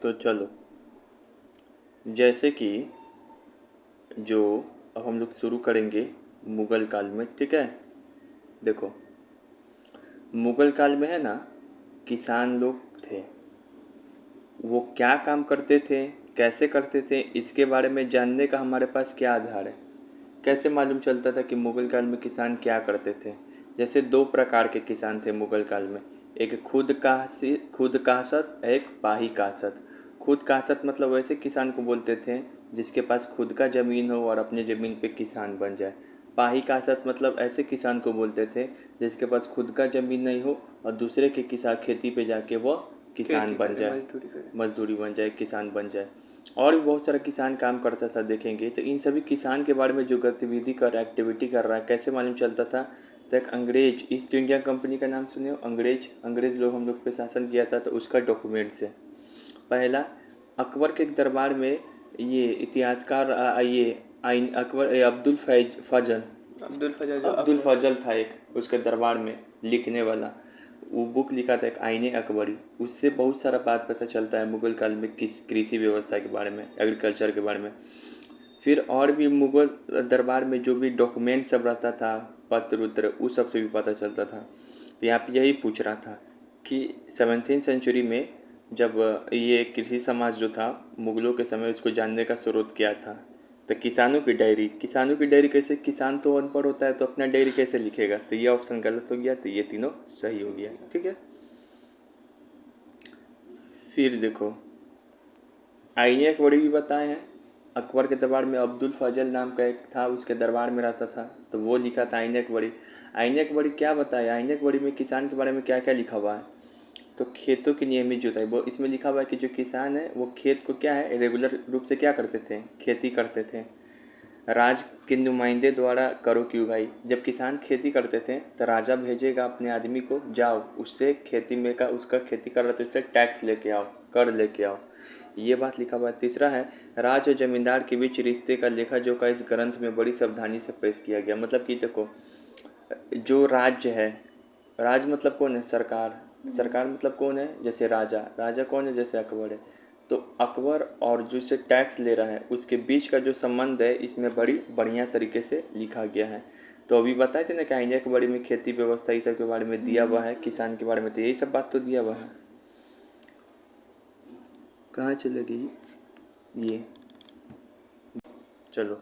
तो चलो, जैसे कि जो अब हम लोग शुरू करेंगे मुग़ल काल में, ठीक है। देखो, मुग़ल काल में है ना, किसान लोग थे। वो क्या काम करते थे, कैसे करते थे, इसके बारे में जानने का हमारे पास क्या आधार है? कैसे मालूम चलता था कि मुग़ल काल में किसान क्या करते थे? जैसे दो प्रकार के किसान थे मुग़ल काल में। एक खुद कासत, एक पाही कासत। खुद कासत मतलब वैसे किसान को बोलते थे जिसके पास खुद का ज़मीन हो और अपने ज़मीन पे किसान बन जाए। पाही कासत मतलब ऐसे किसान को बोलते थे जिसके पास खुद का ज़मीन नहीं हो और दूसरे के किसान खेती पे जाके वो किसान खेती बन करे, जाए, मजदूरी करे। मजदूरी बन जाए, किसान बन जाए। और भी बहुत सारा किसान काम करता था देखेंगे तो। इन सभी किसान के बारे में जो गतिविधि कर रहा है, एक्टिविटी कर रहा है, कैसे मालूम चलता था? तो एक अंग्रेज ईस्ट इंडिया कंपनी का नाम सुने हो? अंग्रेज लोग हम लोग पे शासन किया था, तो उसका डॉक्यूमेंट्स है। पहला, अकबर के दरबार में ये इतिहासकार ये आइन अकबर अब्दुल फजल जो अब्दुल अकबर। फजल था एक, उसके दरबार में लिखने वाला। वो बुक लिखा था एक आईने अकबरी। उससे बहुत सारा बात पता चलता है मुग़ल काल में किस कृषि व्यवस्था के बारे में, एग्रीकल्चर के बारे में। फिर और भी मुग़ल दरबार में जो भी डॉक्यूमेंट सब रहता था, पत्र उत्र, उस सब से भी पता चलता था। तो यहाँ पे यही पूछ रहा था कि 17th सेंचुरी में जब ये कृषि समाज जो था मुग़लों के समय, उसको जानने का स्रोत क्या था? तो किसानों की डायरी कैसे? किसान तो अनपढ़ होता है तो अपना डायरी कैसे लिखेगा? तो ये ऑप्शन गलत हो गया, तो ये तीनों सही हो गया, ठीक है। फिर देखो, आईने अकबरी भी बताए हैं। अकबर के दरबार में अब्दुल फजल नाम का एक था, उसके दरबार में रहता था, तो वो लिखा था आईने अकबरी। आईने अकबरी क्या बताया? आईने अकबरी में किसान के बारे में क्या क्या लिखा हुआ है? तो खेतों की नियमित जुताई, वो इसमें लिखा हुआ है कि जो किसान है वो खेत को क्या है, रेगुलर रूप से क्या करते थे, खेती करते थे। राज के नुमाइंदे द्वारा करो की उगाई, जब किसान खेती करते थे तो राजा भेजेगा अपने आदमी को, जाओ उससे खेती में का उसका खेती कर रहा तो उससे टैक्स लेके आओ, कर लेके आओ। ये बात लिखा हुआ है। तीसरा है, राज और जमींदार के बीच रिश्ते का लेखा जोखा इस ग्रंथ में बड़ी सावधानी से पेश किया गया। मतलब कि देखो, जो राज्य है, राज मतलब कौन है? सरकार। सरकार मतलब कौन है? जैसे राजा। राजा कौन है? जैसे अकबर है। तो अकबर और जो से टैक्स ले रहा है उसके बीच का जो संबंध है, इसमें बड़ी बढ़िया तरीके से लिखा गया है। तो अभी बताए थे ना कि आईने के बारे में, खेती व्यवस्था, ये सब के बारे में दिया हुआ है, किसान के बारे में, तो यही सब बात तो दिया हुआ है। कहाँ चले गई ये? चलो,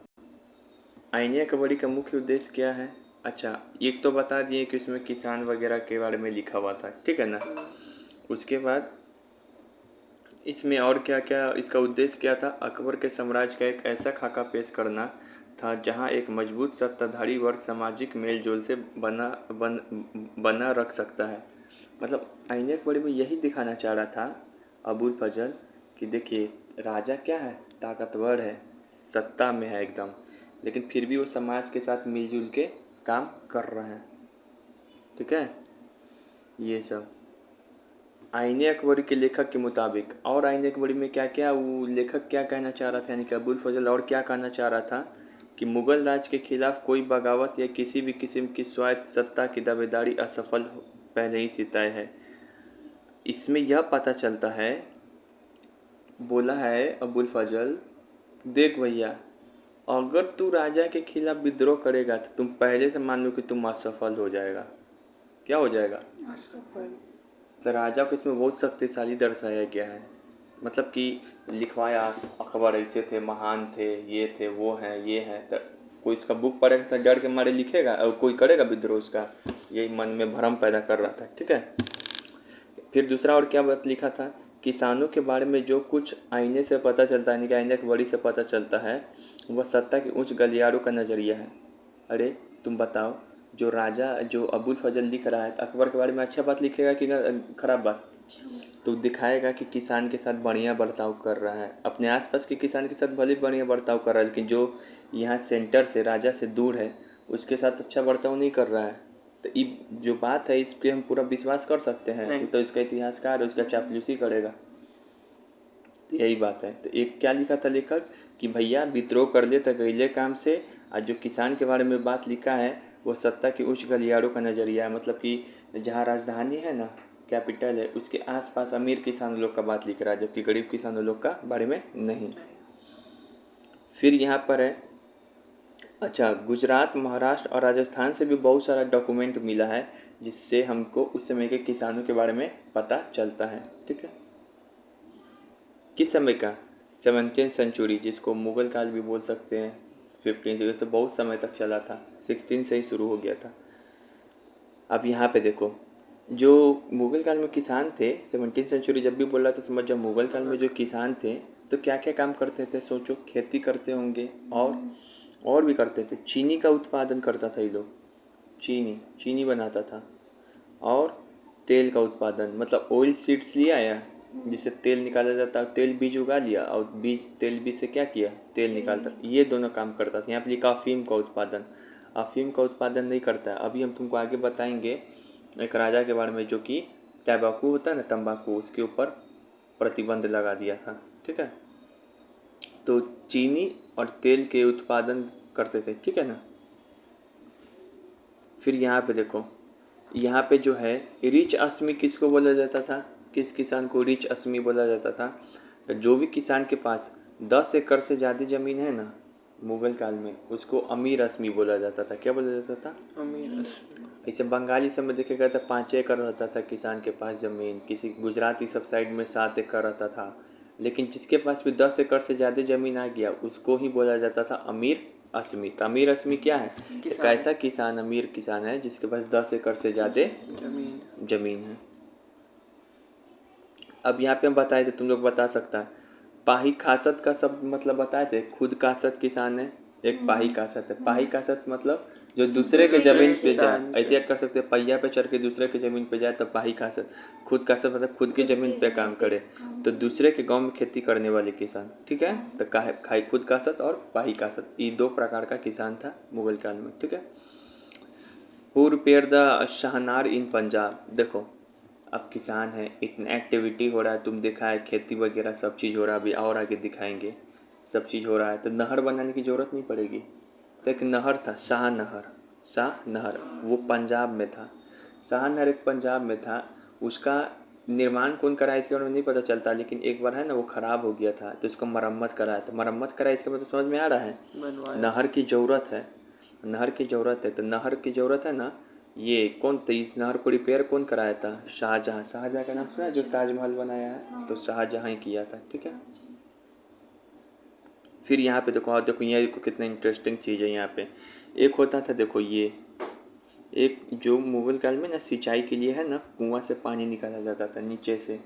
आईने अकबरी का मुख्य उद्देश्य क्या है? अच्छा, एक तो बता दिए कि उसमें किसान वगैरह के बारे में लिखा हुआ था, ठीक है ना। उसके बाद इसमें और क्या क्या इसका उद्देश्य क्या था? अकबर के साम्राज्य का एक ऐसा खाका पेश करना था जहां एक मजबूत सत्ताधारी वर्ग सामाजिक मेल जोल से बना रख सकता है। मतलब आईने अकबरी में यही दिखाना चाह रहा था अबुल फजल कि देखिए, राजा क्या है, ताकतवर है, सत्ता में है एकदम, लेकिन फिर भी वो समाज के साथ मिलजुल के काम कर रहे हैं, ठीक है। ये सब आईने अकबरी के लेखक के मुताबिक, और आईने अकबरी में क्या क्या वो लेखक क्या कहना चाह रहा था, यानी कि अबुल फजल और क्या कहना चाह रहा था कि मुग़ल राज के खिलाफ कोई बगावत या किसी भी किस्म की स्वायत्त सत्ता की दावेदारी पहले ही से तय है। इसमें यह पता चलता है, बोला है अबुल फजल, देख भैया, अगर तू राजा के खिलाफ विद्रोह करेगा तो तुम पहले से मान लो कि तुम असफल हो जाएगा। क्या हो जाएगा? असफल। तो राजा को इसमें बहुत शक्तिशाली दर्शाया गया है। मतलब कि लिखवाया, अकबर ऐसे थे, महान थे, ये थे, वो हैं, ये हैं। तो कोई इसका बुक पढ़ेगा तो डर के मारे लिखेगा और कोई करेगा विद्रोह उसका? यही मन में भ्रम पैदा कर रहा था, ठीक है। फिर दूसरा और क्या बात लिखा था? किसानों के बारे में जो कुछ आईने से पता चलता है, यानी कि आईने अकबरी से पता चलता है, वह सत्ता के उच्च गलियारों का नज़रिया है। अरे तुम बताओ, जो राजा जो अबुल फजल लिख रहा है, तो अकबर के बारे में अच्छा बात लिखेगा कि ना खराब बात? तो दिखाएगा कि किसान के साथ बढ़िया बर्ताव कर रहा है, अपने आसपास के किसान के साथ भले बढ़िया बर्ताव कर रहा है, लेकिन जो यहाँ सेंटर से, राजा से दूर है, उसके साथ अच्छा बर्ताव नहीं कर रहा है। तो ये जो बात है, इस पर हम पूरा विश्वास कर सकते हैं? नहीं। तो इसका इतिहासकार उसका चापलूसी करेगा। तो यही बात है। तो एक क्या लिखा था लेखक कि भैया विद्रोह कर ले तो गईले काम से, और जो किसान के बारे में बात लिखा है वो सत्ता की उच्च गलियारों का नज़रिया है। मतलब कि जहाँ राजधानी है ना, कैपिटल है उसके आसपास अमीर किसान लोग का बात लिख रहा है, जबकि गरीब किसानों लोग का बारे में नहीं। फिर यहाँ पर है, अच्छा, गुजरात, महाराष्ट्र और राजस्थान से भी बहुत सारा डॉक्यूमेंट मिला है जिससे हमको उस समय के किसानों के बारे में पता चलता है। ठीक है, किस समय का? 17th सेंचुरी, जिसको मुग़ल काल भी बोल सकते हैं। 15 से बहुत समय तक चला था, 16 से ही शुरू हो गया था। अब यहाँ पे देखो, जो मुग़ल काल में किसान थे, 17th सेंचुरी जब भी बोल रहा था समझ जाओ मुग़ल काल में जो किसान थे तो क्या क्या काम करते थे सोचो। खेती करते होंगे और भी करते थे। चीनी का उत्पादन करता था ये लोग, चीनी बनाता था। और तेल का उत्पादन, मतलब ऑयल सीड्स लिया आया जिससे तेल निकाला जाता, तेल बीज उगा लिया और तेल बीज से क्या किया, तेल निकालता। ये दोनों काम करता था। यहाँ पे लिखा अफीम का उत्पादन, अफीम का उत्पादन नहीं करता है। अभी हम तुमको आगे बताएंगे एक राजा के बारे में जो कि तंबाकू होता है ना, तंबाकू, उसके ऊपर प्रतिबंध लगा दिया था। ठीक है, तो चीनी और तेल के उत्पादन करते थे। ठीक है ना। फिर यहाँ पे देखो, यहाँ पे जो है रिच असमी किसको बोला जाता था, किस किसान को रिच असमी बोला जाता था? तो जो भी किसान के पास 10 एकड़ से ज़्यादा ज़मीन है ना मुग़ल काल में, उसको अमीर असमी बोला जाता था। क्या बोला जाता था? अमीर। ऐसे बंगाली सब में देखेगा तो 5 एकड़ रहता था किसान के पास ज़मीन, किसी गुजराती सब साइड में 7 एकड़ रहता था। लेकिन जिसके पास भी 10 एकड़ से ज़्यादा ज़मीन आ गया उसको ही बोला जाता था अमीर असमी। तो अमीर असमी क्या है? एक ऐसा किसान, अमीर किसान है जिसके पास 10 एकड़ से ज़्यादा ज़मीन है। अब यहाँ पे हम बताए थे, तुम लोग बता सकता है, पाही खासत का सब मतलब बताए थे। खुद कासत किसान है, एक पाही कासत है। पाही कासत मतलब जो दूसरे के ज़मीन पे जाए, ऐसे ऐड कर सकते हैं, पहिया पे चढ़ के दूसरे के ज़मीन पे जाए तो पाही कासत। खुद कासत मतलब खुद की ज़मीन पे काम करे, तो दूसरे के गांव में खेती करने वाले किसान। ठीक है, तो खाई खुद कासत और पाही कासत, ये 2 प्रकार का किसान था मुग़ल काल में। ठीक है। हु रिपेयर द शाहनार इन पंजाब। देखो, अब किसान है, इतना एक्टिविटी हो रहा है, तुम देखा है खेती वगैरह सब चीज़ हो रहा है। अभी और आगे दिखाएंगे, सब चीज़ हो रहा है तो नहर बनाने की ज़रूरत नहीं पड़ेगी। तो एक नहर था, शाह नहर, वो पंजाब में था। शाह नहर एक पंजाब में था। उसका निर्माण कौन कराया इसके बारे में नहीं पता चलता, लेकिन एक बार है ना वो ख़राब हो गया था तो उसको मरम्मत कराया। तो मरम्मत कराया इसके बाद तो समझ में आ रहा है, नहर की ज़रूरत है, नहर की ज़रूरत है। तो नहर की ज़रूरत है ना, ये कौन था, इस नहर को रिपेयर कौन कराया था? शाहजहाँ। शाहजहाँ का नाम सुना है, जो ताजमहल बनाया है, तो शाहजहाँ ही किया था। ठीक है। फिर यहाँ पे देखो, और देखो ये कितना इंटरेस्टिंग चीज़ है यहाँ पे। एक होता था, देखो ये एक जो मुग़ल काल में ना सिंचाई के लिए है ना, कुआं से पानी निकाला जाता था नीचे से।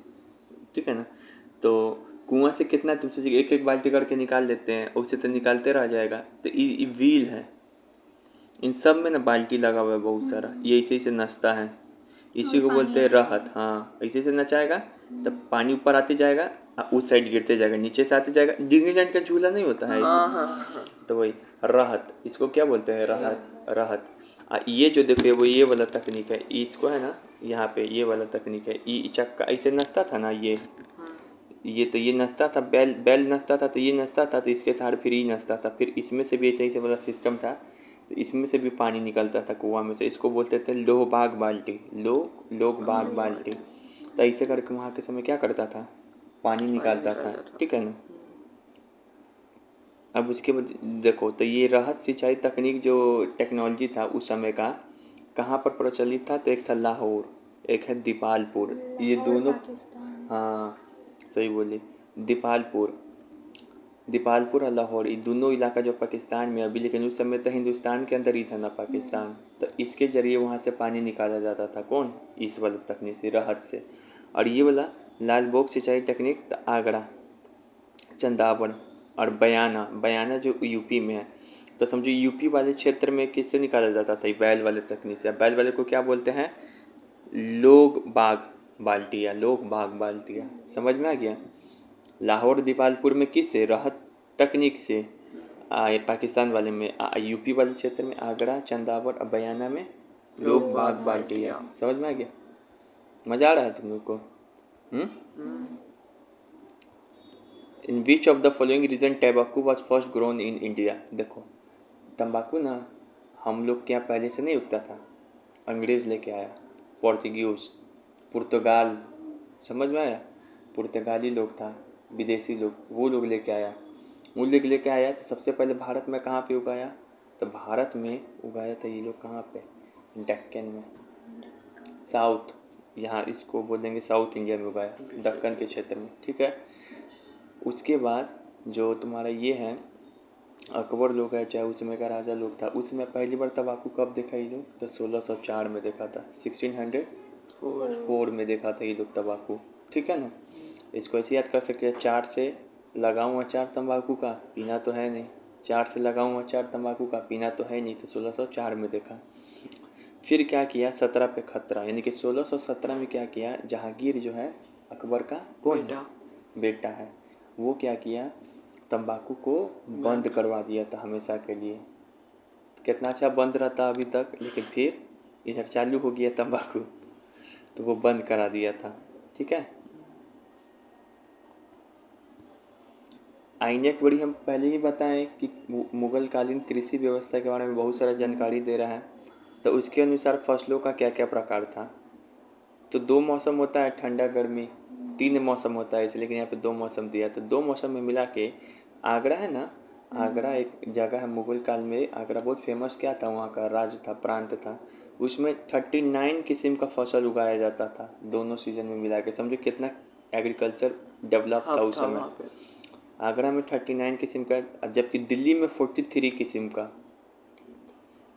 ठीक है ना, तो कुआं से कितना तुमसे एक एक बाल्टी करके निकाल देते हैं, उससे तो निकालते रह जाएगा। तो ये व्हील है, इन सब में ना बाल्टी लगा हुआ है बहुत सारा, ये इसी से नचता है, इसी को बोलते हैं रहत। हाँ, इसी से नचाएगा तब पानी ऊपर आते जाएगा, उस साइड गिरते जाएगा, नीचे से आते जाएगा। डिज्नीलैंड का झूला नहीं होता है ऐसे, तो वही रहत, इसको क्या बोलते हैं? रहत। ये जो देखो वो ये वाला तकनीक है, इसको है ना यहाँ पे ये वाला तकनीक है। ये चक्का ऐसे नचता था ना, ये तो ये नचता था, बैल नचता था, तो ये नचता था, तो इसके साथ फिर ये नचता था, फिर इसमें से भी ऐसे ऐसे वाला सिस्टम था, तो इसमें से भी पानी निकलता था कुआं में से। इसको बोलते थे लोहबाग बाल्टी, लोग बाग बाल्टी। तो ऐसे करके वहाँ के समय क्या करता था, पानी निकालता था। ठीक है ना। अब उसके बाद देखो, तो ये रहत सिंचाई तकनीक जो टेक्नोलॉजी था उस समय का कहाँ पर प्रचलित था? तो एक था लाहौर, एक है दीपालपुर, ये दोनों, हाँ सही बोली, दीपालपुर और लाहौर, ये दोनों इलाका जो पाकिस्तान में अभी, लेकिन उस समय तो हिंदुस्तान के अंदर ही था ना पाकिस्तान। तो इसके ज़रिए वहाँ से पानी निकाला जाता था। कौन? इस वाला तकनीक से, रहत से। और ये वाला लाल बोग सिंचाई टेक्निक तो आगरा, चंदावड़ और बयाना जो यूपी में है। तो समझो यूपी वाले क्षेत्र में किससे निकाला जाता था? बैल वाले तकनीक से। बैल वाले को क्या बोलते हैं? लोग बाग बाल्टिया। समझ में आ गया। लाहौर दीपालपुर में किससे? रहत तकनीक से। ये पाकिस्तान वाले में, यूपी वाले क्षेत्र में आगरा, चंदावड़ और बयाना में लोग बाग बाल्टिया। समझ में आ गया? मज़ा आ रहा है तुम लोग को? In which of the following region tobacco was first grown in India. देखो, तंबाकू ना हम लोग के यहाँ पहले से नहीं उगता था, अंग्रेज़ लेके आया, पोर्तुगीज़। पुर्तगाल, समझ में आया, पुर्तगाली लोग था, विदेशी लोग, वो लोग लेके आया। वो लोग लेके आया तो सबसे पहले भारत में कहाँ पे उगाया, तो भारत में उगाया था ये लोग कहाँ पे, दक्कन में, साउथ, यहाँ इसको बोलेंगे साउथ इंडिया में उगाया, दक्कन के क्षेत्र में, ठीक है। उसके बाद जो तुम्हारा ये है अकबर लोग है, चाहे उसमें का राजा लोग था, उसमें पहली बार तंबाकू कब देखा ये लोग, तो 1604 में देखा था, 1604 में देखा था ये लोग तंबाकू, ठीक है ना। इसको ऐसे याद कर सकते हैं, 4 से लगाऊँ अचार तंबाकू का, पीना तो है नहीं, 4 से लगाऊँ अचार तंबाकू का, पीना तो है नहीं, तो 1604 में देखा। फिर क्या किया, 17 पे खतरा, यानी कि 1617 में क्या किया, जहांगीर जो है अकबर का कौन है, बेटा है, वो क्या किया, तंबाकू को बंद करवा दिया था हमेशा के लिए। कितना अच्छा बंद रहता अभी तक, लेकिन फिर इधर चालू हो गया तंबाकू, तो वो बंद करा दिया था, ठीक है। आईने एक बड़ी हम पहले ही बताएं कि मुगल कालीन कृषि व्यवस्था के बारे में बहुत सारा जानकारी दे रहा है। तो उसके अनुसार फसलों का क्या क्या प्रकार था, तो 2 मौसम होता है, ठंडा गर्मी, 3 मौसम होता है इसलिए, लेकिन यहाँ पे 2 मौसम दिया, तो 2 मौसम में मिला के आगरा है ना, आगरा एक जगह है मुगल काल में, आगरा बहुत फेमस क्या था, वहाँ का राज्य था, प्रांत था, उसमें 39 किस्म का फसल उगाया जाता था, दोनों सीजन में मिला के, समझो कितना एग्रीकल्चर डेवलप था उस समय। आगरा में 39 किस्म का, जबकि दिल्ली में 43 किस्म का।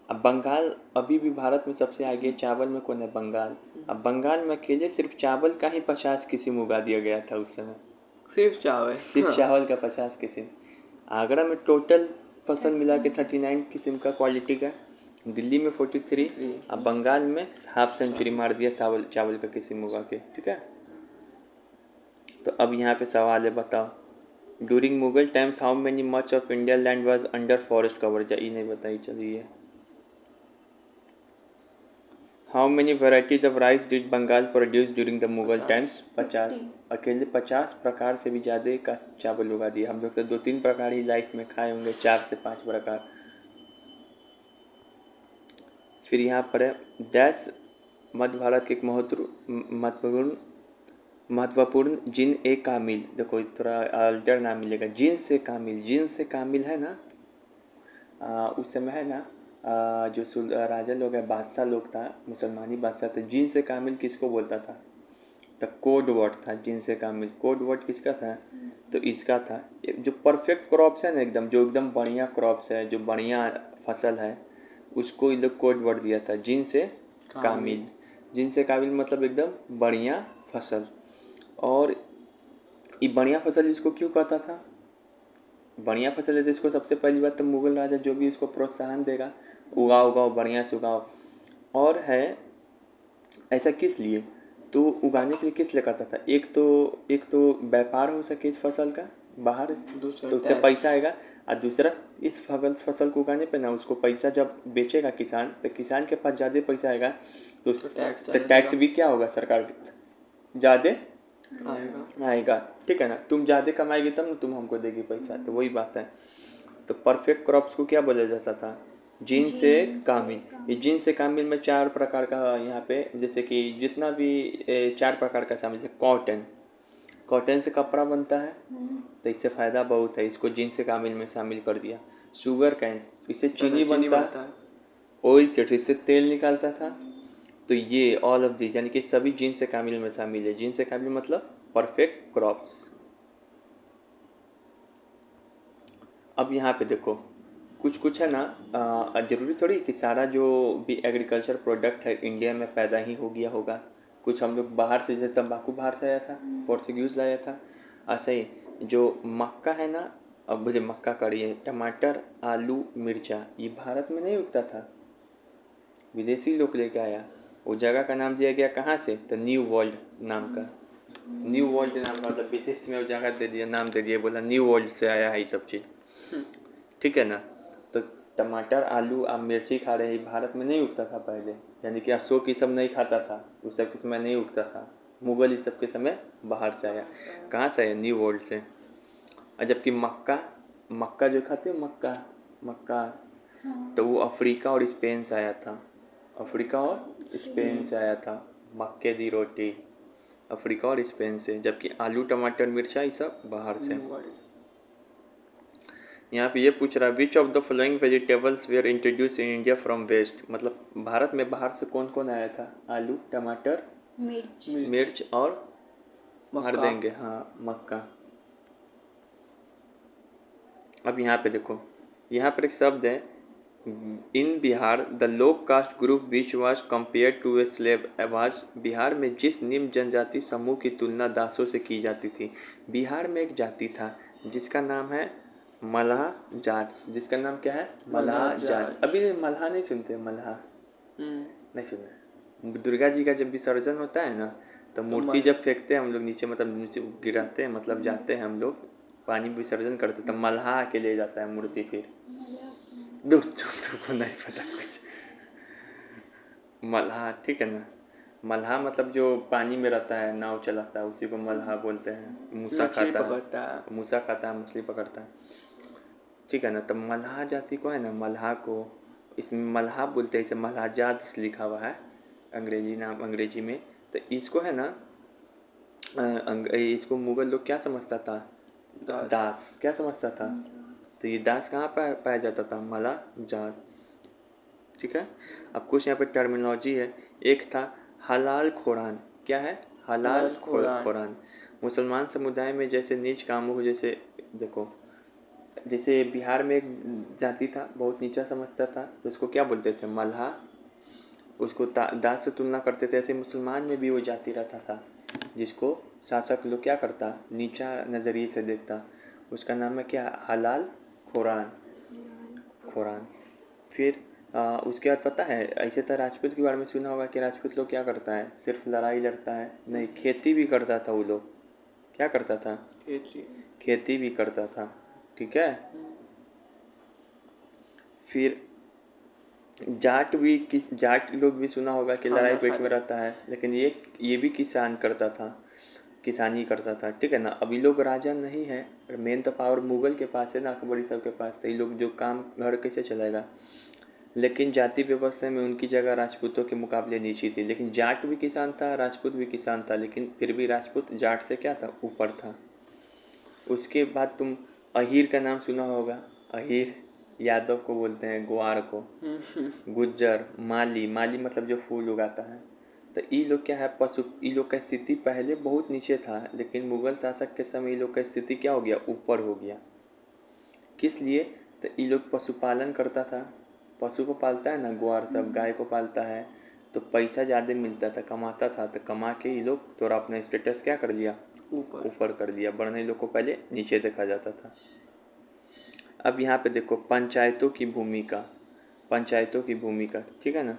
अब बंगाल अभी भी भारत में सबसे आगे चावल में कौन है, बंगाल। अब बंगाल में अकेले सिर्फ चावल का ही 50 किस्म उगा दिया गया था उस समय, सिर्फ चावल, सिर्फ चावल का 50 किस्म। आगरा में टोटल फसल मिला के 39 किस्म का क्वालिटी का, दिल्ली में 43, अब बंगाल में हाफ सेंचुरी मार दिया चावल का किस्म उगा के, ठीक है। तो अब यहाँ पे सवाल है, बताओ, during Mughal times how many much of India land was under forest cover, ये नहीं बताई, चलिए। How many varieties of rice did Bengal produce during the Mughal times, 50, अकेले 50 प्रकार से भी ज़्यादा का चावल उगा दिया। हम लोग तो 2-3 प्रकार ही लाइफ में खाए होंगे, 4 से 5 प्रकार। फिर यहाँ पर है, डैश मध्य भारत के एक महत्वपूर्ण जिन ए कामिल, देखो थोड़ा अल्टर नाम मिलेगा, जिन से कामिल, जिन से कामिल है ना, उस समय है ना, जो राजा लोग है, बादशाह लोग था, मुसलमानी बादशाह थे, जिन से कामिल किसको बोलता था, तो कोड वर्ड था जिन से कामिल, कोड वर्ड किसका था, तो इसका था। जो परफेक्ट क्रॉप्स है ना, एकदम जो एकदम बढ़िया क्रॉप्स है, जो बढ़िया फसल है, उसको ये लोग कोड वर्ड दिया था, जिन से कामिल। जिन से कामिल मतलब एकदम बढ़िया फसल। और ये बढ़िया फसल इसको क्यों कहता था, बढ़िया फसल है तो इसको सबसे पहली बात तो मुगल राजा जो भी इसको प्रोत्साहन देगा, उगाओ उगाओ बढ़िया से उगाओ, और है ऐसा किस लिए, तो उगाने के लिए किस लिए कहता था, एक तो व्यापार हो सके इस फसल का बाहर, तो उससे पैसा आएगा, और दूसरा इस फसल को उगाने पे ना उसको पैसा जब बेचेगा किसान, तो किसान के पास ज़्यादा पैसा आएगा, तो टैक्स भी क्या होगा, सरकार ज़्यादा आएगा, ठीक है ना, तुम ज़्यादा कमाएगी तब ना तुम हमको देगी पैसा, तो वही बात है। तो परफेक्ट क्रॉप्स को क्या बोला जाता था, जीन से कामिल। ये जीन से कामिल में 4 प्रकार का यहाँ पे, जैसे कि जितना भी 4 प्रकार का शामिल, जैसे कॉटन से कपड़ा बनता है, तो इससे फ़ायदा बहुत है, इसको जीन से कामिल में शामिल कर दिया। शुगर कैन, इससे चीनी बनता है, ऑयल से इससे तेल निकालता था, तो ये ऑल ऑफ दिस यानी कि सभी जीन से कामिल में शामिल है। जीन से कामिल मतलब परफेक्ट क्रॉप्स। अब यहाँ पे देखो कुछ है ना, ज़रूरी थोड़ी कि सारा जो भी एग्रीकल्चर प्रोडक्ट है इंडिया में पैदा ही हो गया होगा, कुछ हम लोग बाहर से, जैसे तंबाकू बाहर से आया था, पोर्चुगीज़ लाया था, ऐसा ही जो मक्का है ना, अब मुझे मक्का करी है, टमाटर, आलू, मिर्चा, ये भारत में नहीं उगता था, विदेशी लोग लेके आया। वो जगह का नाम दिया गया कहाँ से, तो न्यू वर्ल्ड नाम का, न्यू वर्ल्ड नाम का मतलब विदेश में वो जगह दे दिया, नाम दे दिया, बोला न्यू वर्ल्ड से आया है ये सब चीज़, ठीक है ना। तो टमाटर, आलू, आप मिर्ची खा रहे हैं, भारत में नहीं उगता था पहले, यानी कि अशोक ये सब नहीं खाता था, उस सब के समय नहीं उगता था, मुगल इस सब के समय बाहर से आया। कहाँ से आया, न्यू वर्ल्ड से। और जबकि मक्का जो खाते हैं, मक्का तो वो अफ्रीका और स्पेन से आया था, अफ्रीका और स्पेन से आया था मक्के दी रोटी अफ्रीका और स्पेन से, जबकि आलू टमाटर मिर्चा ये सब बाहर से। यहाँ पे ये पूछ रहा है which of the following vegetables were introduced in India from west, मतलब भारत में बाहर से कौन कौन आया था? आलू टमाटर मिर्च और मार देंगे हाँ मक्का। अब यहाँ पे देखो, यहाँ पर एक शब्द है in Bihar the low caste group which was compare to a slave was, Bihar में जिस निम्न जनजाति समूह की तुलना दासों से की जाती थी। बिहार में एक जाति था जिसका नाम है मल्लाह जाट। जिसका नाम क्या है? मल्लाह जाट। अभी मल्लाह नहीं सुनते? मल्लाह नहीं सुने। दुर्गा जी का जब विसर्जन होता है ना तो मूर्ति जब फेंकते हैं हम लोग नीचे, मतलब नीचे गिराते हैं, मतलब जाते हैं हम लोग पानी विसर्जन करते, तब मल्लाह के ले जाता है मूर्ति। फिर दूर तुमको नहीं पता कुछ। मल्लाह ठीक है ना, मल्लाह मतलब जो पानी में रहता है, नाव चलाता है, उसी को मल्लाह बोलते हैं। मूसा खाता है, मूसा खाता है, मछली पकड़ता है, ठीक है ना। तब मल्लाह जाति को है ना, मल्लाह को इसमें मल्लाह बोलते हैं, इसे मल्लाह जात लिखा हुआ है अंग्रेजी नाम अंग्रेजी में। तो इसको है ना इसको मुगल लोग क्या समझता था? दास क्या समझता था? तो ये दास कहाँ पाया जाता था? मल्लाह जात, ठीक है। अब कुछ यहाँ पे टर्मिनोलॉजी है। एक था हलाल खुरान। क्या है? हलाल खुरान। मुसलमान समुदाय में जैसे नीच कामों को, जैसे देखो, जैसे बिहार में एक जाति था बहुत नीचा समझता था तो उसको क्या बोलते थे? मल्लाह। उसको दास से तुलना करते थे। ऐसे मुसलमान में भी वो जाति रहता था जिसको शासक लोग क्या करता? नीचा नज़रिए से देखता। उसका नाम है क्या? हलाल खुरान। फिर उसके बाद पता है, ऐसे तो राजपूत के बारे में सुना होगा कि राजपूत लोग क्या करता है? सिर्फ लड़ाई लड़ता है नहीं, खेती भी करता था। वो लोग क्या करता था? खेती भी करता था, ठीक है। फिर जाट लोग भी सुना होगा कि लड़ाई पेट में रहता है, लेकिन ये भी किसानी करता था, ठीक है ना। अभी लोग राजा नहीं है, मेन तो पावर मुगल के पास है ना, अकबरी सब के पास। तो ये लोग जो काम घर कैसे चलाएगा। लेकिन जाति व्यवस्था में उनकी जगह राजपूतों के मुकाबले नीची थी। लेकिन जाट भी किसान था, राजपूत भी किसान था, लेकिन फिर भी राजपूत जाट से क्या था? ऊपर था। उसके बाद तुम अहीर का नाम सुना होगा। अहीर यादव को बोलते हैं, ग्वार को। गुज्जर, माली मतलब जो फूल उगाता है। तो ये लोग क्या है? ये लोग का स्थिति पहले बहुत नीचे था, लेकिन मुगल शासक के समय ये लोग का स्थिति क्या हो गया? ऊपर हो गया। किस लिए? तो ये लोग पशुपालन करता था। पशु को पालता है ना, ग्वार सब गाय को पालता है, तो पैसा ज़्यादा मिलता था, कमाता था। तो कमा के ये लोग थोड़ा अपना स्टेटस क्या कर लिया? ऊपर कर लिया। वरना ये लोग को पहले नीचे देखा जाता था। अब यहाँ पे देखो पंचायतों की भूमिका, ठीक है ना।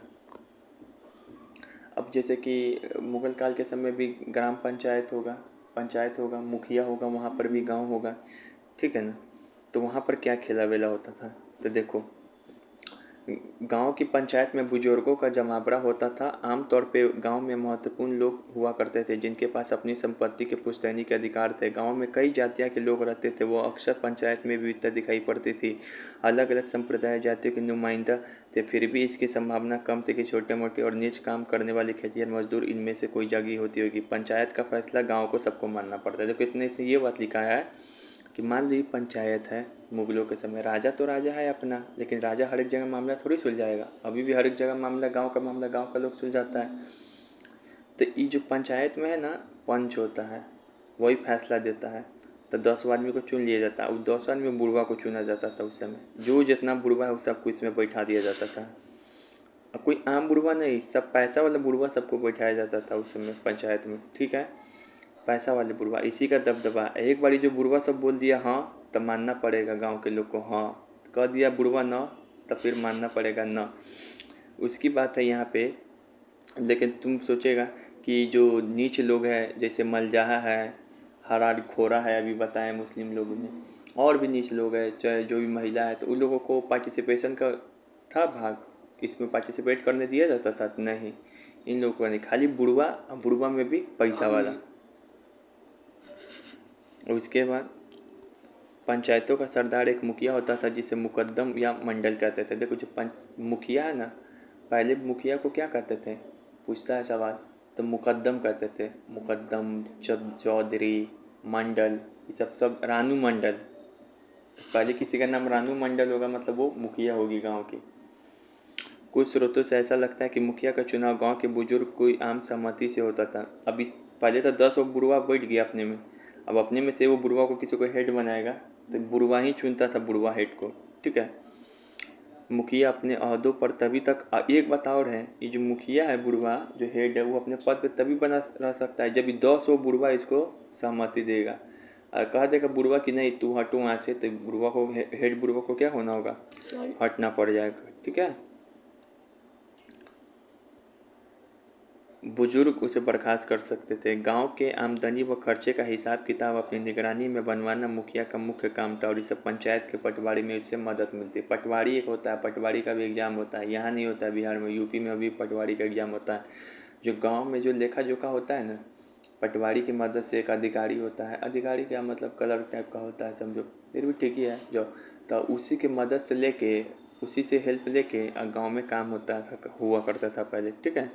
अब जैसे कि मुगल काल के समय भी ग्राम पंचायत होगा, मुखिया होगा, वहाँ पर भी गांव होगा, ठीक है ना। तो वहाँ पर क्या खेला वेला होता था? तो देखो, गांव की पंचायत में बुजुर्गों का जमावड़ा होता था। आमतौर पे गांव में महत्वपूर्ण लोग हुआ करते थे जिनके पास अपनी संपत्ति के पुश्तैनी के अधिकार थे। गांव में कई जातियां के लोग रहते थे, वो अक्सर पंचायत में विविधता दिखाई पड़ती थी। अलग अलग संप्रदाय जातियों के नुमाइंदा थे, फिर भी इसकी संभावना कम थी कि छोटे मोटे और नीच काम करने वाले खेतिहर मजदूर इनमें से कोई जगह होती होगी। पंचायत का फैसला गाँव को सबको मानना पड़ता है। देखो इतने से ये बात लिखा है कि मान ली पंचायत है मुगलों के समय, राजा तो राजा है अपना, लेकिन राजा हर एक जगह मामला थोड़ी सुलझाएगा। अभी भी हर एक जगह मामला गांव का लोग सुलझाता है। तो ये जो पंचायत में है ना, पंच होता है, वही फैसला देता है। तो 10 आदमी को चुन लिया जाता है। उस 10 आदमी में बुढ़वा को चुना जाता था उस समय। जो जितना बुढ़वा है उस सबको इसमें बैठा दिया जाता था। अब कोई आम बुढ़वा नहीं, सब पैसा वाला बुढ़वा सबको बैठाया जाता था उस समय पंचायत में, ठीक है। पैसा वाले बुढ़वा, इसी का दबदबा। एक बारी जो बुढ़वा सब बोल दिया हाँ, तब मानना पड़ेगा गांव के लोग को। हाँ कह दिया बुढ़वा ना, तब फिर मानना पड़ेगा ना। उसकी बात है यहाँ पे। लेकिन तुम सोचेगा कि जो नीच लोग हैं, जैसे मलजाहा है, हरार खोरा है, अभी बताएं मुस्लिम लोगों में, और भी नीच लोग हैं, चाहे जो भी महिला है, तो उन लोगों को पार्टिसिपेशन का था भाग, इसमें पार्टिसिपेट करने दिया जाता था? नहीं, इन लोगों को नहीं। खाली बुढ़वा में भी पैसा वाला। उसके बाद पंचायतों का सरदार एक मुखिया होता था जिसे मुकद्दम या मंडल कहते थे। देखो जो मुखिया है ना, पहले मुखिया को क्या कहते थे? पूछता है सवाल, तो मुकद्दम कहते थे, मुकद्दम, चौधरी, मंडल, ये सब रानू मंडल। तो पहले किसी का नाम रानू मंडल होगा मतलब वो मुखिया होगी गांव की। कुछ स्रोतों से ऐसा लगता है कि मुखिया का चुनाव गांव के बुजुर्ग कोई आम सहमति से होता था। अब इस पहले तो 10 वो बुढ़वा बैठ गया अपने में, अब अपने में से वो बुढ़वा को किसी को हेड बनाएगा तो बुढ़वा ही चुनता था बुढ़वा हेड को, ठीक है। मुखिया अपने अहदों पर तभी तक एक बात और है, ये जो मुखिया है बुढ़वा जो हेड है वो अपने पद पे तभी बना रह सकता है जब 10 वो बुढ़वा इसको सहमति देगा। कह देगा बुढ़वा कि नहीं तू हटो वहाँ से, तो बुढ़वा को हेड बुढ़वा को क्या होना होगा, हटना पड़ जाएगा, ठीक है। बुजुर्ग उसे बर्खास्त कर सकते थे। गांव के आमदनी व खर्चे का हिसाब किताब अपनी निगरानी में बनवाना मुखिया का मुख्य काम था और इसे पंचायत के पटवारी में इससे मदद मिलती। पटवारी एक होता है, पटवारी का भी एग्ज़ाम होता है, यहाँ नहीं होता है बिहार में, यूपी में अभी पटवारी का एग्ज़ाम होता है। जो गाँव में जो लेखा जोखा होता है ना, पटवारी की मदद से एक अधिकारी होता है, अधिकारी क्या मतलब कलर टाइप का होता है समझो, फिर भी ठीक ही है जो, तो उसी की मदद से लेके उसी से हेल्प लेके गाँव में काम होता था, हुआ करता था पहले, ठीक है।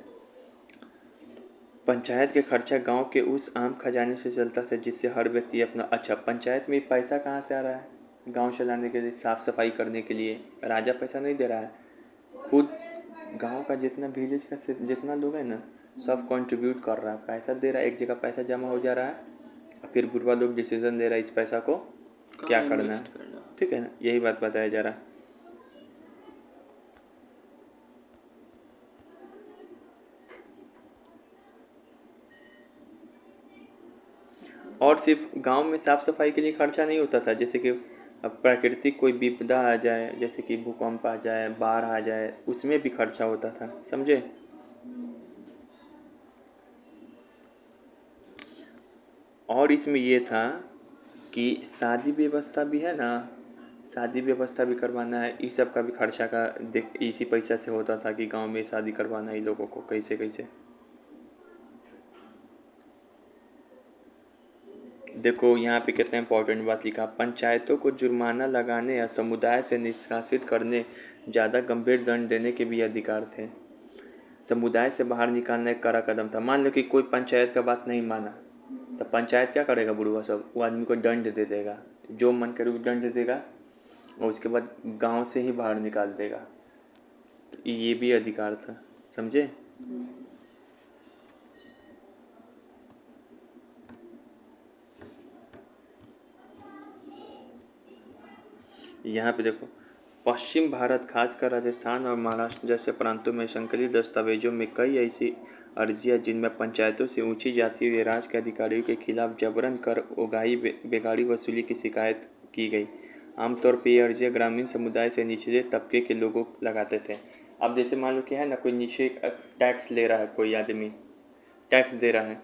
पंचायत के खर्चा गांव के उस आम खजाने से चलता था जिससे हर व्यक्ति अपना, अच्छा पंचायत में पैसा कहाँ से आ रहा है गांव चलाने के लिए, साफ सफाई करने के लिए राजा पैसा नहीं दे रहा है, खुद गांव का जितना विलेज का जितना लोग है ना सब कंट्रीब्यूट कर रहा है, पैसा दे रहा है, एक जगह पैसा जमा हो जा रहा है, फिर बुढ़वा लोग डिसीजन ले रहा है इस पैसा को क्या करना है, ठीक है ना, यही बात बताया जा रहा है। और सिर्फ गांव में साफ सफाई के लिए खर्चा नहीं होता था, जैसे कि अब प्राकृतिक कोई विपदा आ जाए, जैसे कि भूकंप आ जाए, बाढ़ आ जाए, उसमें भी खर्चा होता था, समझे। और इसमें ये था कि शादी व्यवस्था भी है ना, शादी व्यवस्था भी करवाना है, इस सब का भी खर्चा का देख इसी पैसा से होता था कि गांव में शादी करवाना है इन लोगों को कैसे कैसे। देखो यहाँ पे कितना इंपॉर्टेंट बात लिखा, पंचायतों को जुर्माना लगाने या समुदाय से निष्कासित करने, ज़्यादा गंभीर दंड देने के भी अधिकार थे। समुदाय से बाहर निकालना एक कड़ा कदम था। मान लो कि कोई पंचायत का बात नहीं माना तो पंचायत क्या करेगा, बुढ़वा सब वो आदमी को दंड दे देगा, जो मन करे वो दंड दे देगा और उसके बाद गांव से ही बाहर निकाल देगा। तो ये भी अधिकार था, समझे। यहाँ पे देखो, पश्चिम भारत खासकर राजस्थान और महाराष्ट्र जैसे प्रांतों में संकलित दस्तावेजों में कई ऐसी अर्जियाँ जिनमें पंचायतों से ऊंची जाति हुए राज्य के अधिकारियों के खिलाफ जबरन कर उगाही बेगारी वसूली की शिकायत की गई। आमतौर पर ये अर्जियाँ ग्रामीण समुदाय से निचले तबके के लोगों लगाते थे। अब जैसे मान लो कि है ना कोई नीचे टैक्स ले रहा है, कोई आदमी टैक्स दे रहा है,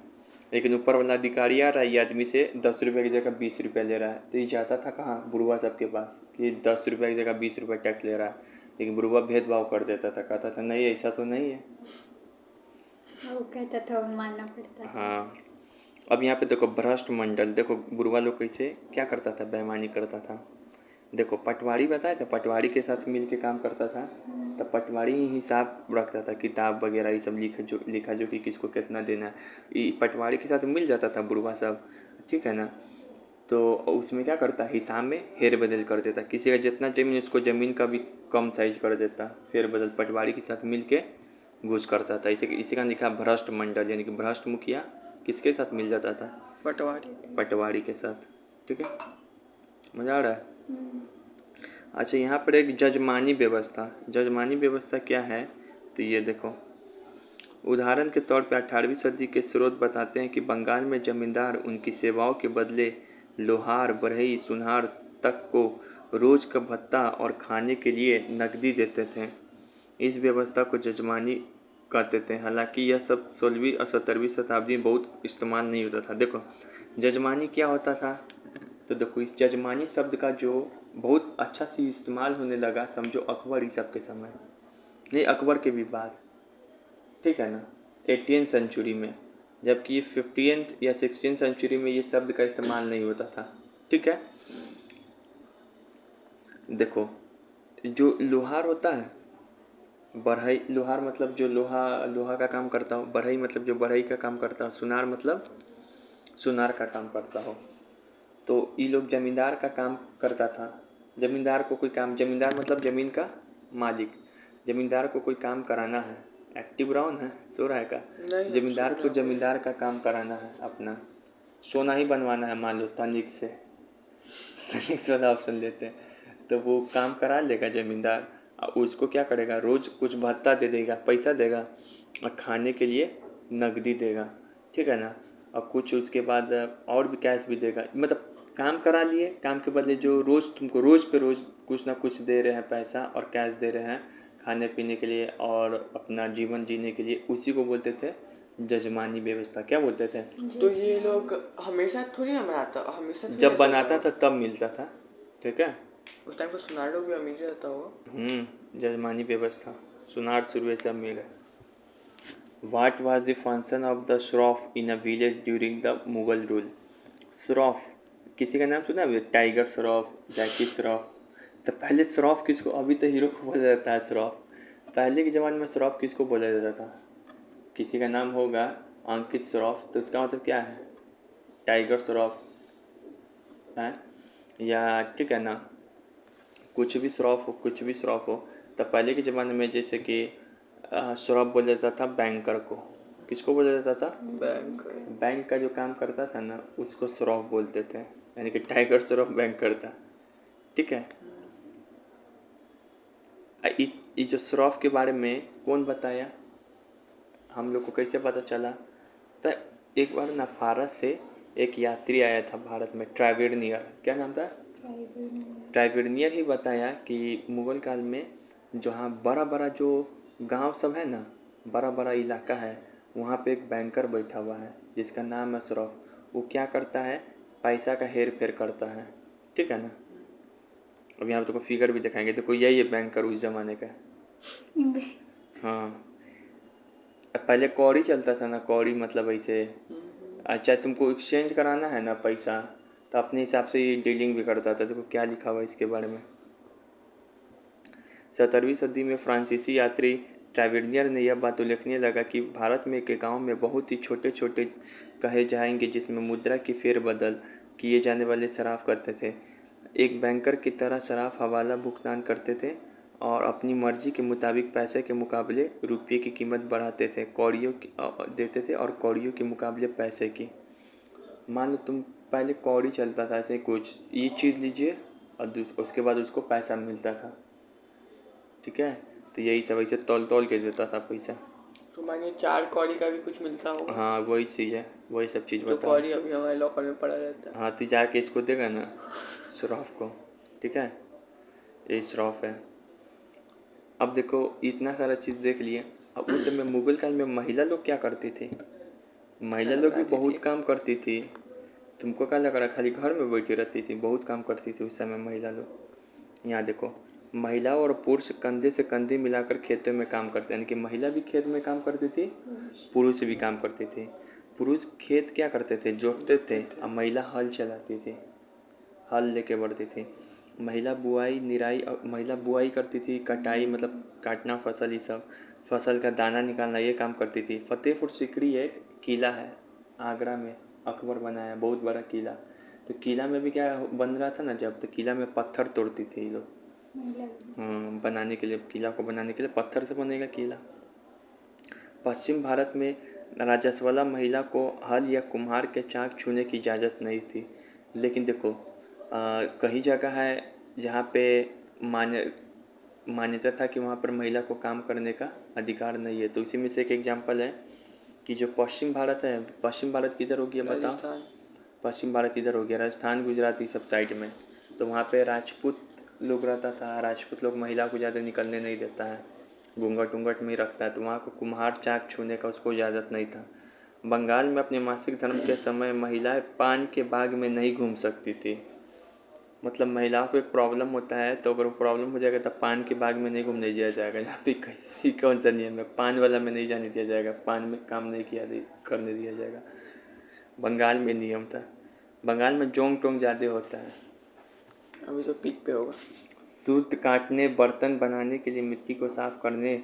लेकिन ऊपर वाला अधिकारी आ रहा है ये आदमी से 10 रुपये की जगह 20 रुपये ले रहा है, तो ये जाता था कहाँ, बुढ़वा सबके पास कि 10 रुपये की जगह 20 रुपये टैक्स ले रहा है, लेकिन बुढ़वा भेदभाव कर देता था, कहता था नहीं ऐसा तो नहीं है, वो कहता था वो मानना पड़ता था। हाँ। अब यहाँ पे देखो भ्रष्ट मंडल, देखो बुढ़वा लोग कैसे क्या करता था, बेईमानी करता था। देखो पटवारी बताया था, पटवारी के साथ मिल के काम करता था, तो पटवारी ही हिसाब रखता था, किताब वगैरह ये सब लिखा जो कि किसको कितना देना है, ये पटवारी के साथ मिल जाता था बुढ़वा सब, ठीक है ना। तो उसमें क्या करता, हिसाब में हेर बदल कर देता, किसी का जितना ज़मीन उसको ज़मीन का भी कम साइज कर देता, फेर बदल पटवारी के साथ मिल के घूस करता था। इसी का लिखा भ्रष्ट मंडल, यानी कि भ्रष्ट मुखिया किसके साथ मिल जाता था, पटवारी के साथ, ठीक है। मज़ा आ रहा है। अच्छा यहाँ पर एक जजमानी व्यवस्था, जजमानी व्यवस्था क्या है, तो ये देखो उदाहरण के तौर पर 18वीं सदी के स्रोत बताते हैं कि बंगाल में जमींदार उनकी सेवाओं के बदले लोहार, बढ़ई, सुनार तक को रोज का भत्ता और खाने के लिए नकदी देते थे। इस व्यवस्था को जजमानी कहते थे। हालांकि यह सब 16वीं और 17वीं शताब्दी में बहुत इस्तेमाल नहीं होता था। देखो जजमानी क्या होता था, तो देखो इस जजमानी शब्द का जो बहुत अच्छा से इस्तेमाल होने लगा समझो अकबर ई सब के समय, नहीं अकबर के भी बाद, ठीक है ना, 18वीं सेंचुरी में, जबकि 15वीं या 16वीं सेंचुरी में ये शब्द का इस्तेमाल नहीं होता था, ठीक है। देखो जो लोहार होता है बढ़ई, लोहार मतलब जो लोहा लोहा का काम करता हो, बढ़ई मतलब जो बढ़ई का काम करता हो, सुनार मतलब सुनार का काम करता हो। तो ये लोग जमींदार का काम करता था। जमींदार को कोई काम, जमींदार मतलब ज़मीन का मालिक। जमींदार को कोई काम कराना है, एक्टिव रहो ना, सो रहा है का। नहीं, जमींदार सुन को रहा हूँ। जमींदार का काम कराना है अपना, सोना ही बनवाना है मान लो तनिक से, तनिक से वाला ऑप्शन लेते हैं, तो वो काम करा लेगा जमींदार। और उसको क्या करेगा, रोज़ कुछ भत्ता दे देगा, पैसा देगा, और खाने के लिए नकदी देगा, ठीक है ना। और कुछ उसके बाद और भी कैश भी देगा, मतलब काम करा लिए, काम के बदले जो रोज़ तुमको रोज़ पे रोज़ कुछ ना कुछ दे रहे हैं, पैसा और कैश दे रहे हैं खाने पीने के लिए और अपना जीवन जीने के लिए, उसी को बोलते थे जजमानी व्यवस्था। क्या बोलते थे? तो ये लोग हमेशा थोड़ी ना बनाता, हमेशा थोड़ी जब ऐसा बनाता होता था तब मिलता था, ठीक है। उस टाइम पर सुनार लोग भी अमीर रहता होगा। जजमानी व्यवस्था, सुनार सुरवे सब मिले। What was the function of the shroff in a village during the Mughal rule? Shroff किसी का नाम सुना है? टाइगर श्रॉफ, जैकी श्रॉफ। तो पहले श्रॉफ किसको, अभी तो हीरो को बोला जाता है श्रॉफ, पहले के ज़माने में श्रॉफ किसको बोला जाता था? किसी का नाम होगा अंकित श्रॉफ, तो इसका मतलब क्या है? टाइगर श्रॉफ है, या ठीक है ना, कुछ भी श्रॉफ हो, कुछ भी श्रॉफ हो। तो पहले के ज़माने में जैसे कि श्रॉफ बोला जाता था बैंकर को। किसको बोला जाता था? बैंक। बैंक का जो काम करता था ना, उसको श्रॉफ बोलते थे, यानी कि टाइगर श्रॉफ बैंक करता, ठीक है। ये जो श्रॉफ के बारे में कौन बताया, हम लोग को कैसे पता चला? तो एक बार ना फारस से एक यात्री आया था भारत में, ट्राइवेनियर, क्या नाम था? ट्राइवेनियर ही बताया कि मुग़ल काल में जहाँ बड़ा बड़ा जो गांव सब है ना, बड़ा बड़ा इलाका है, वहाँ पे एक बैंकर बैठा हुआ है जिसका नाम है श्रॉफ। वो क्या करता है, पैसा का हेर फेर करता है, ठीक है ना। अब यहाँ पे तो फिगर भी दिखाएंगे, तो कोई यही है बैंकर उस ज़माने का। हाँ, अब पहले कौड़ी चलता था ना, कौड़ी मतलब ऐसे, अच्छा तुमको एक्सचेंज कराना है ना पैसा, तो अपने हिसाब से ये डीलिंग भी करता था। देखो क्या लिखा हुआ है इसके बारे में। 17वीं सदी में फ्रांसीसी यात्री ट्राइवेनियर ने यह बात उल्लेखनीय लगा कि भारत में के गांव में बहुत ही छोटे छोटे कहे जाएंगे जिसमें मुद्रा की फेरबदल किए जाने वाले सराफ करते थे। एक बैंकर की तरह सराफ हवाला भुगतान करते थे और अपनी मर्जी के मुताबिक पैसे के मुकाबले रुपये की कीमत बढ़ाते थे, कौड़ियों की देते थे और कौड़ियों के मुकाबले पैसे की। मान लो तुम पहले कौड़ी चलता था, ऐसे कुछ ये चीज़ लीजिए और उसके बाद उसको पैसा मिलता था, ठीक है। तो यही सब ऐसे तौल तौल के देता था पैसा। तो मानिए 4 कौड़ी का भी कुछ मिलता होगा। हाँ वही चीज़ है, वही सब चीज़ तो बता। कौड़ी अभी हमारे लॉकर में पड़ा रहता है। हाँ तो जाके इसको देगा ना श्रॉफ को, ठीक है, ये श्रॉफ है। अब देखो इतना सारा चीज़ देख लिए। अब उस समय मुगल काल में महिला लोग क्या करती थी? महिला लोग भी बनाती बहुत थी। काम करती थी। तुमको क्या लग रहा खाली घर में बैठी रहती थी? बहुत काम करती थी उस समय महिला लोग। यहाँ देखो, महिला और पुरुष कंधे से कंधे मिलाकर खेतों में काम करते हैं, यानी कि महिला भी खेत में काम करती थी, पुरुष भी काम करती थी। पुरुष खेत क्या करते थे, जोतते थे, और महिला हल चलाती थी, हल लेके बढ़ती थी। महिला बुआई निराई, महिला बुआई करती थी, कटाई मतलब काटना फसल, ये सब फसल का दाना निकालना ये काम करती थी। फतेहपुर सीकरी एक किला है आगरा में, अकबर बनाया बहुत बड़ा किला। तो किला में भी क्या बन रहा था ना जब, तो किला में पत्थर तोड़ती थी ये लोग बनाने के लिए, किला को बनाने के लिए पत्थर से बनेगा किला। पश्चिम भारत में राजस्वला महिला को हल या कुम्हार के चाक छूने की इजाज़त नहीं थी। लेकिन देखो कई जगह है जहाँ पे मान्यता था कि वहाँ पर महिला को काम करने का अधिकार नहीं है। तो इसी में से एक एग्जांपल है कि जो पश्चिम भारत है, पश्चिम भारत किधर हो गया बताओ? राजस्थान। पश्चिम भारत इधर हो गया, राजस्थान गुजरात ये सब साइड में। तो वहाँ पे राजपूत लोग रहता था, राजपूत लोग महिला को ज़्यादा निकलने नहीं देता है, घूंघट उंघट में ही रखता है। तो वहाँ को कुम्हार चाक छूने का उसको इजाज़त नहीं था। बंगाल में अपने मासिक धर्म के समय महिलाएं पान के बाग में नहीं घूम सकती थी। मतलब महिलाओं को एक प्रॉब्लम होता है, तो अगर वो प्रॉब्लम हो जाएगा तब पान के बाग में नहीं घूमने दिया जाएगा। यहाँ पे किसी कौन सा नियम है, पान वाला में नहीं जाने दिया जाएगा, पान में काम नहीं करने दिया जाएगा। बंगाल में नियम था। बंगाल में जोंग टोंग ज़्यादा होता है। अभी तो पीक पे होगा। सूत काटने, बर्तन बनाने के लिए मिट्टी को साफ करने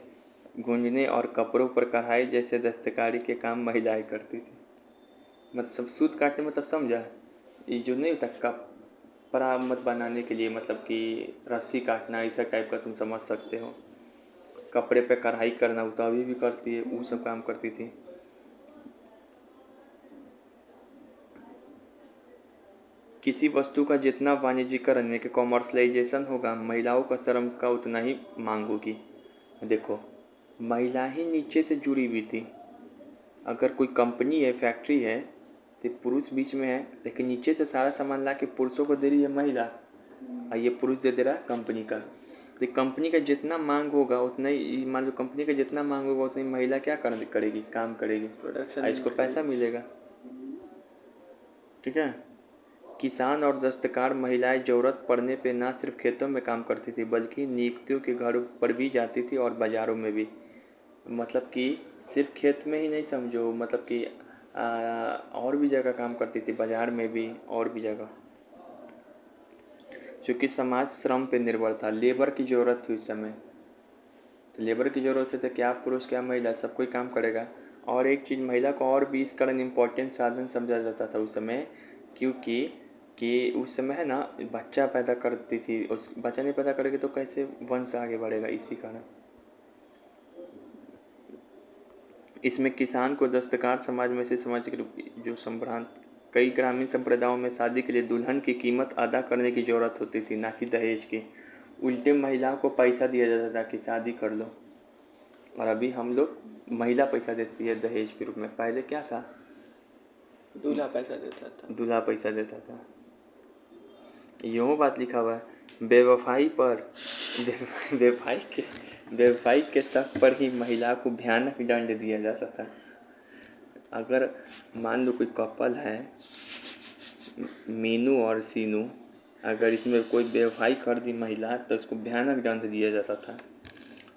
गूंजने और कपड़ों पर कढ़ाई जैसे दस्तकारी के काम महिलाएं करती थी। मतलब सूत काटने मतलब समझा, ये जो नहीं होता कपड़ा मत बनाने के लिए, मतलब कि रस्सी काटना ऐसा टाइप का तुम समझ सकते हो। कपड़े पे कढ़ाई करना वो तो अभी भी करती है, वो सब काम करती थी। किसी वस्तु का जितना वाणिज्यीकरण यानी कि कॉमर्शलाइजेशन होगा, महिलाओं का श्रम का उतना ही मांग होगी। देखो, महिला ही नीचे से जुड़ी हुई थी। अगर कोई कंपनी है, फैक्ट्री है, तो पुरुष बीच में है, लेकिन नीचे से सारा सामान ला के पुरुषों को दे रही है महिला, और ये पुरुष दे दे रहा है कंपनी का। तो कंपनी का जितना मांग होगा उतना ही, मान लो कंपनी का जितना मांग होगा उतनी महिला क्या करेगी, काम करेगी, प्रोडक्शन इसको पैसा मिलेगा। ठीक है। किसान और दस्तकार महिलाएं जरूरत पड़ने पे ना सिर्फ खेतों में काम करती थी, बल्कि नियुक्तियों के घरों पर भी जाती थी और बाज़ारों में भी। मतलब कि सिर्फ खेत में ही नहीं समझो, मतलब कि और भी जगह काम करती थी, बाज़ार में भी और भी जगह। चूँकि समाज श्रम पे निर्भर था, लेबर की ज़रूरत थी उस समय, तो लेबर की ज़रूरत है तो क्या पुरुष क्या महिला सब कोई काम करेगा। और एक चीज़, महिला को और भी इस कारण इम्पोर्टेंट साधन समझा जाता था उस समय, क्योंकि उस समय है ना बच्चा पैदा करती थी, उस बच्चा नहीं पैदा करेगी तो कैसे वंश आगे बढ़ेगा, इसी कारण। इसमें किसान को दस्तकार समाज में से समाज के जो संभ्रांत, कई ग्रामीण संप्रदायों में शादी के लिए दुल्हन की कीमत अदा करने की ज़रूरत होती थी, ना कि दहेज की। उल्टे महिला को पैसा दिया जाता था कि शादी कर लो, और अभी हम लोग महिला पैसा देती है दहेज के रूप में। पहले क्या था, दूल्हा पैसा देता था। दूल्हा पैसा देता था। यूँ बात लिखा हुआ है, बेवफाई पर बेवफाई के शक पर ही महिला को भयानक दंड दिया जाता था। अगर मान लो कोई कपल है, मीनू और सीनू, अगर इसमें कोई बेवफाई कर दी महिला तो उसको भयानक दंड दिया जाता था।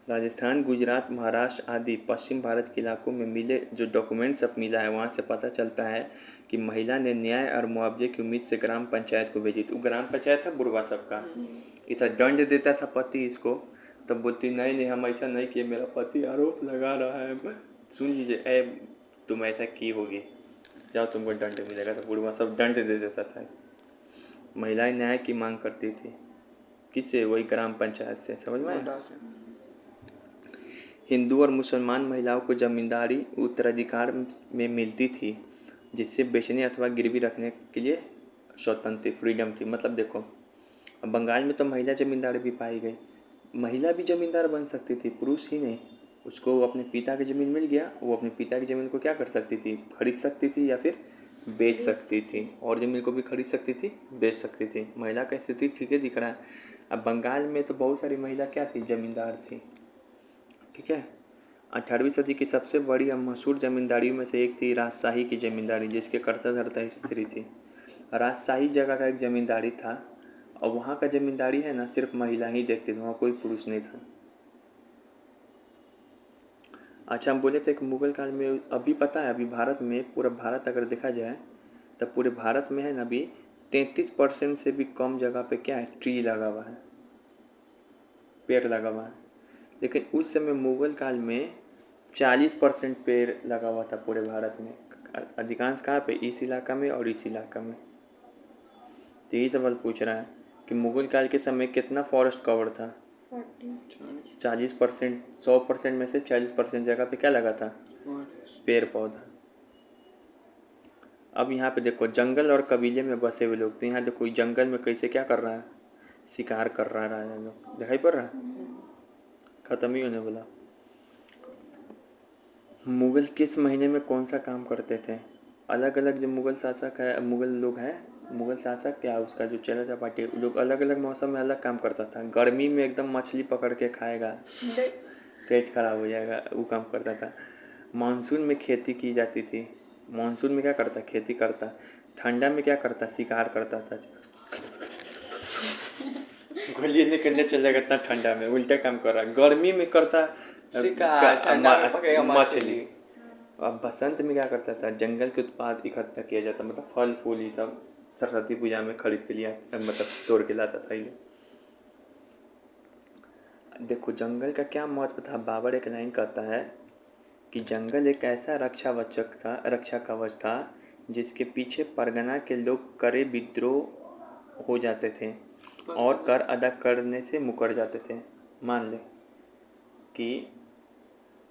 राजस्थान, गुजरात, महाराष्ट्र आदि पश्चिम भारत के इलाकों में मिले जो डॉक्यूमेंट्स अब मिला है, वहाँ से पता चलता है कि महिला ने न्याय और मुआवजे की उम्मीद से ग्राम पंचायत को भेजी थी। ग्राम पंचायत था बुढ़वा सबका, इतना दंड देता था पति इसको, तब बोलती नहीं हम ऐसा नहीं किए, मेरा पति आरोप लगा रहा है, सुन लीजिए, ए तुम ऐसा की होगी, जाओ तुमको दंड मिलेगा। तो बुढ़वा सब दंड दे देता था। महिलाएं न्याय की मांग करती थी, किससे, वही ग्राम पंचायत से। समझ में आया? हिंदू और मुसलमान महिलाओं को जमींदारी उत्तराधिकार में मिलती थी, जिससे बेचने अथवा गिरवी रखने के लिए स्वतंत्र फ्रीडम थी। मतलब देखो, अब बंगाल में तो महिला जमींदार भी पाई गई, महिला भी जमींदार बन सकती थी, पुरुष ही नहीं। उसको अपने पिता की ज़मीन मिल गया, वो अपने पिता की ज़मीन को क्या कर सकती थी, खरीद सकती थी या फिर बेच सकती थी, और ज़मीन को भी खरीद सकती थी, बेच सकती थी। महिला का स्थिति ठीक है दिख रहा है। अब बंगाल में तो बहुत सारी महिला क्या थी, जमींदार थी। ठीक है। 18वीं सदी की सबसे बड़ी और मशहूर जमींदारियों में से एक थी राजशाही की जमींदारी, जिसके कर्ता धर्ता स्त्री थी। राजशाही जगह का एक जमींदारी था, और वहाँ का जमींदारी है ना सिर्फ महिला ही देखती थी, वहाँ कोई पुरुष नहीं था। अच्छा, हम बोले थे कि मुगल काल में, अभी पता है, अभी भारत में, पूरा भारत अगर देखा जाए तब पूरे भारत में है ना अभी 33% से भी कम जगह पे क्या है, ट्री लगा हुआ है, पेड़ लगा हुआ है। लेकिन उस समय मुगल काल में 40% पेड़ लगा हुआ था पूरे भारत में। अधिकांश कहाँ पे, इस इलाका में और इस इलाका में। तो यही सवाल पूछ रहा है कि मुगल काल के समय कितना फॉरेस्ट कवर था, 40%। 100% में से 40% जगह पे क्या लगा था, पेड़ पौधा। अब यहाँ पे देखो, जंगल और कबीले में बसे हुए लोग, तो यहाँ देखो जंगल में कैसे क्या कर रहा है, शिकार कर रहा है राजा लोग, दिखाई पड़ रहा है, खत्म ही होने वाला। मुगल किस महीने में कौन सा काम करते थे, अलग अलग जो मुगल शासक है, मुगल लोग हैं, मुगल शासक क्या उसका जो चला चपाटी, लोग अलग अलग मौसम में अलग काम करता था। गर्मी में एकदम मछली पकड़ के खाएगा, पेट खराब हो जाएगा, वो काम करता था। मानसून में खेती की जाती थी, मानसून में क्या करता, खेती करता। ठंडा में क्या करता, शिकार करता था। गोली निकलने चलेगा इतना ठंडा में, उल्टा काम कर रहा। गर्मी में करता शिकार, ठंडा में पकड़ेगा मछली। अब बसंत में क्या करता था, जंगल के उत्पाद इकट्ठा किया जाता, मतलब फल फूल ये सब सरस्वती पूजा में खरीद के लिया, मतलब तोड़ के लाता था ये। देखो जंगल का क्या महत्व था। बाबर एक लाइन कहता है कि जंगल एक ऐसा रक्षा कवच था जिसके पीछे परगना के लोग करे विद्रोह हो जाते थे और कर अदा करने से मुकर जाते थे। मान ले कि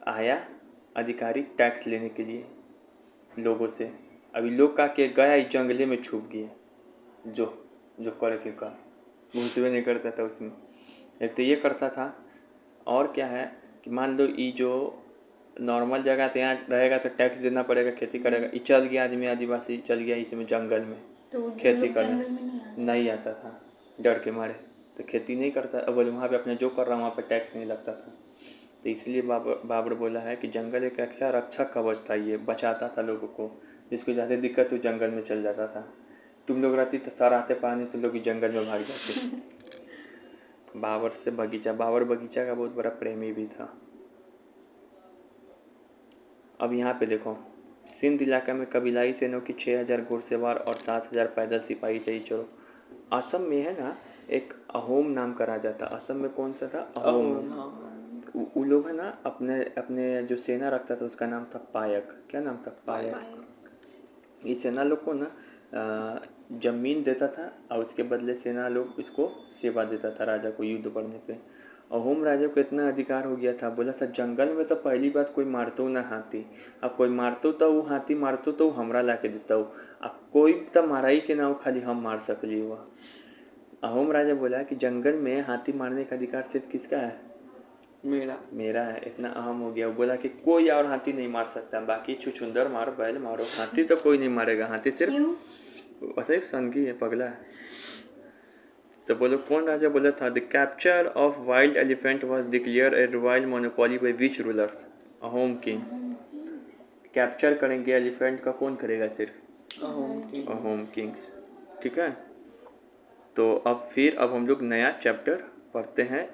आया अधिकारी टैक्स लेने के लिए लोगों से, अभी लोग का के गया इस जंगले में छुप गया, जो जो करे के का घुसवे नहीं करता था उसमें। एक तो ये करता था, और क्या है कि मान लो ये जो नॉर्मल जगह तो यहाँ रहेगा तो टैक्स देना पड़ेगा, खेती करेगा, ये चल गया आदमी आदिवासी चल गया इसमें जंगल में तो वो खेती लोग करने जंगल में नहीं आते। नहीं आता था, डर के मारे तो खेती नहीं करता। अब बोले वहाँ पे अपने जो कर रहा वहाँ पे टैक्स नहीं लगता था। तो इसलिए बाबर बोला है कि जंगल एक ऐसा रक्षा कवच था, ये बचाता था लोगों को, जिसको ज़्यादा दिक्कत हो जंगल में चल जाता था। तुम लोग रहती तो सराहते पानी तो लोग जंगल में भाग जाते। बाबर बगीचा का बहुत बड़ा प्रेमी भी था। अब यहाँ पे देखो, सिंध इलाका में कबीलाई सेनों की 6000 घुड़सवार और 7000 पैदल सिपाही थे। चलो असम में है ना एक अहोम नाम का राजा था। असम में कौन सा था? अहोम। वो लोग है ना अपने अपने जो सेना रखता था उसका नाम था पायक। क्या नाम था? पायक। ये सेना लोग को ना जमीन देता था और उसके बदले सेना लोग इसको सेवा देता था राजा को युद्ध पड़ने पे। अहोम राजा को इतना अधिकार हो गया था, बोला था जंगल में तो पहली बात कोई मारतो ना हाथी, अब कोई मारतो तो वो हाथी मारतो तो हमरा ला के देता हो, अब कोई तो माराई के ना हो, खाली हम मार सकली हुआ। अहोम राजा बोला कि जंगल में हाथी मारने का अधिकार सिर्फ किसका है? मेरा है। इतना अहम हो गया। वो बोला कि कोई और हाथी नहीं मार सकता, बाकी छुछुंदर मारो, बैल मारो, हाथी तो कोई नहीं मारेगा। हाथी सिर्फ वैसे ही संगी है, पगला है। तो बोलो कौन राजा बोला था? The capture of wild elephant was declare A royal monopoly by which rulers? Ahom Kings. Capture करेंगे एलिफेंट का कौन करेगा? सिर्फ अहोम किंग्स। ठीक है। तो अब हम लोग नया चैप्टर पढ़ते हैं